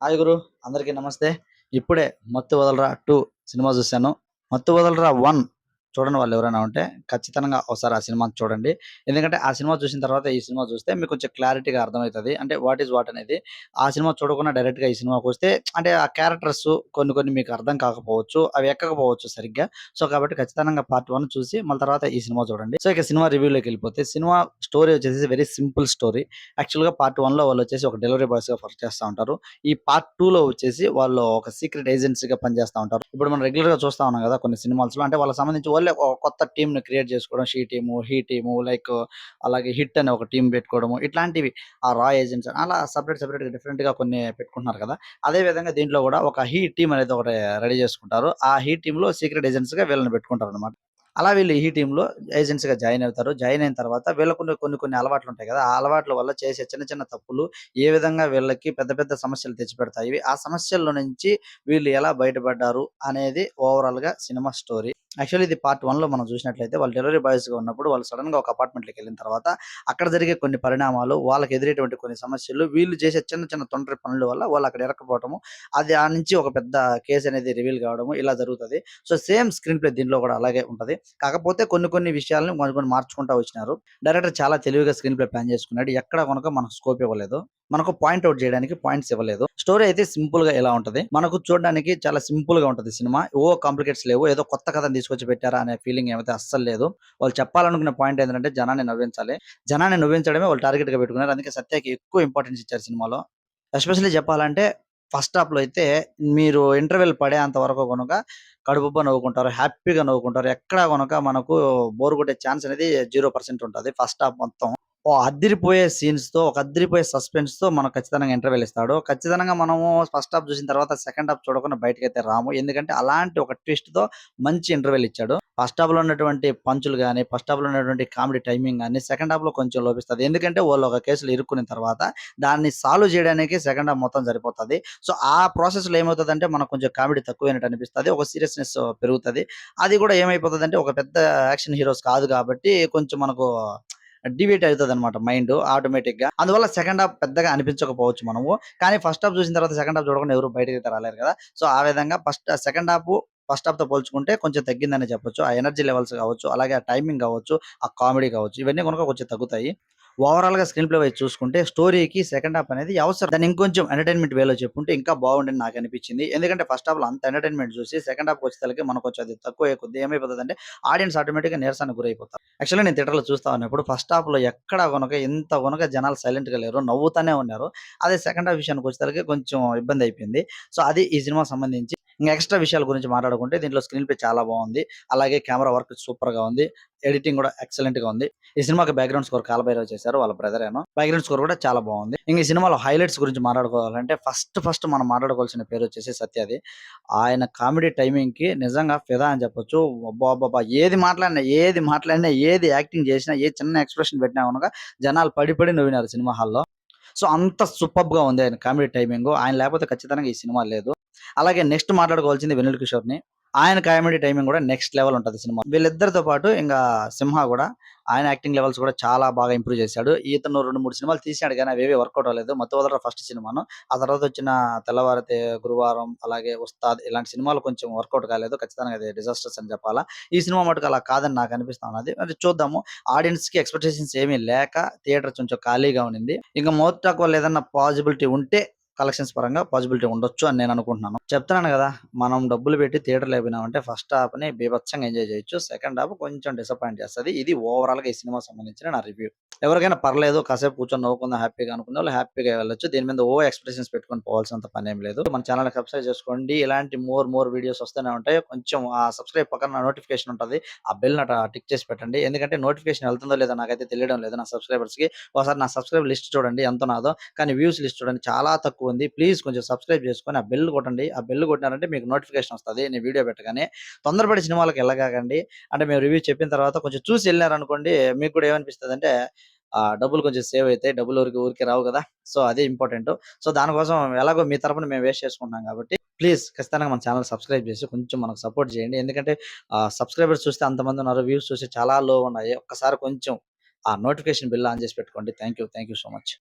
Hi గురు, అందరికీ నమస్తే. ఇప్పుడే 'మత్తు వదలరా 2' సినిమా చూశాను. 'మత్తు వదలరా 1' చూడని వాళ్ళు ఎవరైనా ఉంటే ఖచ్చితంగా ఒకసారి ఆ సినిమాని చూడండి. ఎందుకంటే ఆ సినిమా చూసిన తర్వాత ఈ సినిమా చూస్తే మీకు కొంచెం క్లారిటీగా అర్థమైతది. అంటే వాట్ ఈస్ వాట్ అనేది. ఆ సినిమా చూడకుండా డైరెక్ట్‌గా ఈ సినిమాకొస్తే అంటే ఆ క్యారెక్టర్స్ కొన్ని కొన్ని మీకు అర్థం కాకపోవచ్చు. అవి ఎక్కకపోవచ్చు సరిగ్గా. సో, కాబట్టి ఖచ్చితంగా పార్ట్ 1 చూసి మళ్ళీ తర్వాత ఈ సినిమా చూడండి. సో, ఇక సినిమా రివ్యూలోకెళ్ళిపోతే సినిమా స్టోరీ వచ్చేసి వెరీ సింపుల్ స్టోరీ. యాక్చువల్‌గా పార్ట్ 1లో వాళ్ళొచ్చేసి ఒక డెలివరీ బాయ్స్‌గా వర్క్ చేస్తా ఉంటారు. ఈ పార్ట్ 2లో వచ్చేసి వాళ్ళు ఒక సీక్రెట్ ఏజెన్సీగా పనిచేస్తా ఉంటారు. ఇప్పుడు మనం రెగ్యులర్‌గా చూస్తా ఉన్నాం గదా! కొన్ని సినిమాస్‌లో అంటే వాళ్ళకి సంబంధించి వాళ్ళే ఒక కొత్త టీమ్‌ని క్రియేట్ చేసుకోవడం. 'She' team, 'he' team like అలాగే 'హిట్' అనే ఒక టీమ్ పెట్టుకోవడము. ఇట్లాంటివి ఆ 'రా ఏజెంట్స్' అలా సెపరేట్‌గా డిఫరెంట్‌గా కొన్ని పెట్టుకుంటున్నారు కదా! అదే విధంగా దీంట్లో గూడా ఒక 'హీ' టీమ్ అనేది ఒకటి రెడీ చేసుకుంటారు. ఆ 'హీ' టీమ్‌లో సీక్రెట్ ఏజెంట్స్‌గా వీళ్ళని పెట్టుకుంటారనమాట. అలా వీళ్ళు ఈ టీమ్‌లో ఏజెంట్స్‌గా జాయిన్ అవుతారు. జాయిన్ అయిన తర్వాత వీళ్ళకున్న కొన్ని అలవాట్లుంటాయి గదా! ఆ అలవాట్ల వల్ల చేసే చిన్న చిన్న తప్పులు ఏ విధంగా వీళ్ళకి పెద్ద పెద్ద సమస్యలు తెచ్చిపెడతాయి. ఆ సమస్యల్లో నుంచి వీళ్ళు ఎలా బయటపడ్డారు అనేది ఓవరాల్‌గా సినిమా స్టోరీ. యాక్చువల్లీ ఇది పార్ట్ 1లో మనం చూసినట్లయితే వాళ్ళు డెలివరీ బాయ్స్‌గా ఉన్నప్పుడు వాళ్ళు సడెన్‌గా ఒక అపార్ట్‌మెంట్‌లోకెళ్ళిన తర్వాత అక్కడ జరిగే కొన్ని పరిణామాలు, వాళ్ళకి ఎదురైనటువంటి కొన్ని సమస్యలు, వీళ్ళు చేసే చిన్న చిన్న తొంటరి పనుల వల్ల వాళ్ళు అక్కడ ఇరుక్కుపోవటము. అది ఆ నుంచి ఒక పెద్ద కేస్ అనేది రివీల్ కావడము ఇలా జరుగుతది. సో, సేమ్ స్క్రీన్ ప్లే దీంట్లో కూడా అలాగే ఉంటది. కాకపోతే కొన్ని కొన్ని విషయాలను కొన్ని కొన్ని మార్చుకుంటా వచ్చినారు. డైరెక్టర్ చాలా తెలివిగా స్క్రీన్ ప్లే ప్లాన్ చేసుకున్నాడు. ఎక్కడ గనుక మనకు స్కోప్ ఇవ్వలేదు. మనకు పాయింట్ ఔట్ చేయడానికి పాయింట్స్ ఇవ్వలేదు. స్టోరీ అయితే సింపుల్‌గా ఇలా ఉంటది. మనకు చూడడానికి చాలా సింపుల్‌గా ఉంటది సినిమా. కాంప్లికేట్స్ లేవు. ఏదో కొత్త కథను తీసుకొచ్చి పెట్టారా అనే ఫీలింగ్ ఏమైతే అస్సలు లేదు. వాళ్ళు చెప్పాలనుకున్న పాయింట్ ఏంటంటే జనాన్ని నవ్వించాలి. జనాన్ని నవ్వించడమే వాళ్ళు టార్గెట్‌గా పెట్టుకున్నారు. అందుకే సత్యకి ఎక్కువ ఇంపార్టెన్స్ ఇచ్చారు సినిమాలో. ఎస్పెషల్లీ చెప్పాలంటే ఫస్ట్ హాఫ్‌లో అయితే మీరు ఇంటర్వెల్ పడేంత వరకు గనుక కడుపుబ్బా నవ్వుకుంటారు. హ్యాపీగా నవ్వుకుంటారు. ఎక్కడ గనుక మనకు బోర్ కొట్టే ఛాన్స్ అనేది 0% ఉంటది. ఫస్ట్ హాఫ్ మొత్తం. అద్దిరిపోయే సీన్స్‌తో, ఒక అద్దిరిపోయే సస్పెన్స్‌తో మనకు ఖచ్చితంగా ఇంటర్వెల్ ఇస్తాడు. ఖచ్చితంగా మనము ఫస్ట్ హాఫ్ చూసిన తర్వాత సెకండ్ హాఫ్ చూడకుండా బయటికైతే రాము. ఎందుకంటే అలాంటి ఒక ట్విస్ట్‌తో మంచి ఇంటర్వెల్ ఇచ్చాడు. ఫస్ట్ హాఫ్‌లో ఉన్నటువంటి పంచులు గాని, ఫస్ట్ హాఫ్‌లో ఉన్నటువంటి కామెడీ టైమింగ్ గాని, సెకండ్ హాఫ్‌లో కొంచెం లోపిస్తది. ఎందుకంటే వాళ్ళు ఒక కేసులో ఇరుక్కున్న తర్వాత దాన్ని సాల్వ్ చేయడానికి సెకండ్ హాఫ్ మొత్తం సరిపోతది. సో, ఆ ప్రాసెస్‌లో ఏమవుతదంటే మనకు కొంచెం కామెడీ తక్కువైనట్టు అనిపిస్తది. ఒక సీరియస్‌నెస్ పెరుగుతది. అది కూడా ఏమైపోతదంటే ఒక పెద్ద యాక్షన్ హీరోస్ కాదు కాబట్టి కొంచెం మనకు డివియేట్ అయితదనమాట మైండు ఆటోమేటిక్‌గా. అందువల్ల సెకండ్ హాఫ్ పెద్దగా అనిపించకపోవచ్చు మనము. కానీ ఫస్ట్ హాఫ్ చూసిన తర్వాత సెకండ్ హాఫ్ చూడకుండా ఎవరు బయటికైతే రాలేరు కదా! సో, ఆ విధంగా సెకండ్ హాఫు ఫస్ట్ హాఫ్‌తో పోల్చుకుంటే కొంచెం తగ్గిందనే చెప్పొచ్చు. ఆ ఎనర్జీ లెవెల్స్ కావచ్చు, అలాగే ఆ టైమింగ్ కావచ్చు, ఆ కామెడీ కావచ్చు, ఇవన్నీ గనుక కొంచెం తగ్గుతాయి. ఓవరాల్‌గా స్క్రీన్ ప్లే వైస్ చూసుకుంటే స్టోరీకి సెకండ్ హాఫ్ అనేది అవసరం. దాన్ని ఇంకొంచెం ఎంటర్‌టైన్‌మెంట్ వేలో చెప్పుంటే ఇంకా బాగుండని నాకనిపించింది. ఎందుకంటే ఫస్ట్ హాఫ్‌లో అంత ఎంటర్‌టైన్‌మెంట్ చూసి సెకండ్ హాఫ్‌కి వచ్చేసరికి మనకు కొంచెం అది తక్కువయ్యే కొద్దీ ఏమైపోతదంటే ఆడియన్స్ ఆటోమేటిక్‌గా నీరసానికి గురైపోతారు. యాక్చువల్‌గా నేను థియేటర్‌లో చూస్తా ఉన్నప్పుడు ఫస్ట్ హాఫ్‌లో ఎక్కడ గనుక ఇంత గనుక జనాలు సైలెంట్‌గా లేరు. నవ్వుతానే ఉన్నారు. అదే సెకండ్ హాఫ్ విషయానికొచ్చేసరికి కొంచెం ఇబ్బందయిపోయింది. సో, అది ఈ సినిమాకి సంబంధించి. ఇంక ఎక్స్‌ట్రా విషయాల గురించి మాట్లాడుకుంటే దీంట్లో స్క్రీన్ ప్లే చాలా బావుంది. అలాగే కెమెరా వర్క్ సూపర్‌గా ఉంది. ఎడిటింగ్ కూడా ఎక్సలెంట్‌గా ఉంది. ఈ సినిమాకి బ్యాక్‌గ్రౌండ్ స్కోర్ కాలభైరవ చేశారు. వాళ్ళ బ్రదరేనో. బ్యాక్‌గ్రౌండ్ స్కోర్ కూడా చాలా బావుంది. ఇంక ఈ సినిమాలో హైలైట్స్ గురించి మాట్లాడుకోవాలంటే ఫస్ట్ మనం మాట్లాడుకోవాల్సిన పేరొచ్చేసి సత్యది. ఆయన కామెడీ టైమింగ్‌కి నిజంగా ఫిదా అని చెప్పొచ్చు. అబ్బబ్బబ్బా! ఏది మాట్లాడినా, ఏది యాక్టింగ్ చేసినా, ఏ చిన్న ఎక్స్‌ప్రెషన్ పెట్టినా గనక జనాలు పడి పడి నవ్వినారు సినిమా హాల్‌లో. సో, అంత సూపర్బ్‌గా ఉంది ఆయన కామెడీ టైమింగు. ఆయన లేకపోతే ఖచ్చితంగా ఈ సినిమా లేదు. అలాగే నెక్స్ట్ మాట్లాడుకోవాల్సింది వెన్నెల కిషోర్‌ని. ఆయన కామెడీ టైమింగ్ గూడా నెక్స్ట్ లెవెల్ ఉంటది సినిమా. వీళ్ళిద్దరితో పాటు ఇంగా 'సింహ' గూడా ఆయన యాక్టింగ్ లెవెల్స్ గూడా చాలా బాగా ఇంప్రూవ్ చేశాడు. ఇతను 2, 3 సినిమాలు తీసాడు గానీ అవేవి వర్కౌట్ అవ్వలేదు. 'మత్తు వదలరా' ఫస్ట్ సినిమాను. ఆ తర్వాతొచ్చిన 'తెల్లవారితే గురువారం' అలాగే 'ఉస్తాద్' ఇలాంటి సినిమాలు కొంచెం వర్కౌట్ కాలేదు. ఖచ్చితంగా అది డిజాస్టర్స్ అని చెప్పాలా. ఈ సినిమా మటుకు అలా కాదని నాకనిపిస్తా ఉన్నది. మరి చూద్దాము. ఆడియన్స్‌కి ఎక్స్‌పెక్టేషన్స్ ఏమీ లేక థియేటర్ కొంచెం ఖాళీగా ఉండింది. ఇంక మౌత్ టాక్ వల్ల ఏదన్నా పాజిబిలిటీ ఉంటే కలెక్షన్స్ పరంగా పాజిబిలిటీ ఉండొచ్చు అని నేననుకుంటున్నాను. చెప్తున్నాను గదా! మనం డబ్బులు పెట్టి థియేటర్‌లోకి పోయినామంటే ఫస్ట్ హాఫ్‌ని బీభత్సంగా ఎంజాయ్ చేయొచ్చు. సెకండ్ హాఫ్ కొంచెం డిసప్పాయింట్ చేస్తది. ఇది ఓవరాల్‌గా ఈ సినిమాకి సంబంధించిన నా రివ్యూ. ఎవరికైనా పర్లేదు కాసేపు కూర్చొని నవ్వుకుందాం హ్యాపీగా అనుకున్నోళ్ళు హ్యాపీగా వెళ్ళొచ్చు. దీని మీద ఎక్స్‌పెక్టేషన్స్ పెట్టుకొని పోవాల్సినంత పనేం లేదు. మన ఛానెల్‌ని సబ్స్క్రైబ్ చేసుకోండి. ఇలాంటి మోర్ వీడియోస్ వస్తూనే ఉంటాయి. కొంచెం ఆ సబ్స్క్రైబ్ పక్కన నోటిఫికేషన్ ఉంటది. ఆ బెల్‌ని టిక్ చేసి పెట్టండి. ఎందుకంటే నోటిఫికేషన్ వెళ్తుందో లేదో నాకైతే తెలియడం లేదు నా సబ్స్క్రైబర్స్‌కి. ఒకసారి నా సబ్స్క్రైబర్ లిస్ట్ చూడండి ఎంతో నాదో. కానీ వ్యూస్ లిస్ట్ చూడండి చాలా తక్కువుంది. ప్లీజ్ కొంచెం సబ్స్క్రైబ్ చేసుకొని ఆ బెల్ కొట్టండి. ఆ బెల్ కొట్టినారంటే మీకు నోటిఫికేషన్ వస్తది. నేను వీడియో పెట్టగానే. తొందరపడి సినిమాలకి ఎళ్ళగాకండి. అంటే మేము రివ్యూ చెప్పిన తర్వాత కొంచెం చూసి ఎళ్లారనుకోండి మీకు కూడా ఏమనిపిస్తదంటే డబ్బులు కొంచెం సేవ్ అయితాయి. డబ్బులు ఊరికే ఊరికే రావు గదా! సో, అదే ఇంపార్టెంటు. సో, దానికోసం ఎలాగో మీ తరపున మేము వేస్ట్ చేసుకుంటున్నాం కాబట్టి ప్లీజ్ ఖచ్చితంగా మన ఛానెల్ సబ్స్క్రైబ్ చేసి కొంచెం మనకు సపోర్ట్ చేయండి. ఎందుకంటే సబ్స్క్రైబర్స్ చూస్తే అంతమందున్నారు. వ్యూస్ చూస్తే చాలా లో ఉన్నాయి. ఒక్కసారి కొంచెం ఆ నోటిఫికేషన్ బెల్ ఆన్ చేసి పెట్టుకోండి. Thank you so much.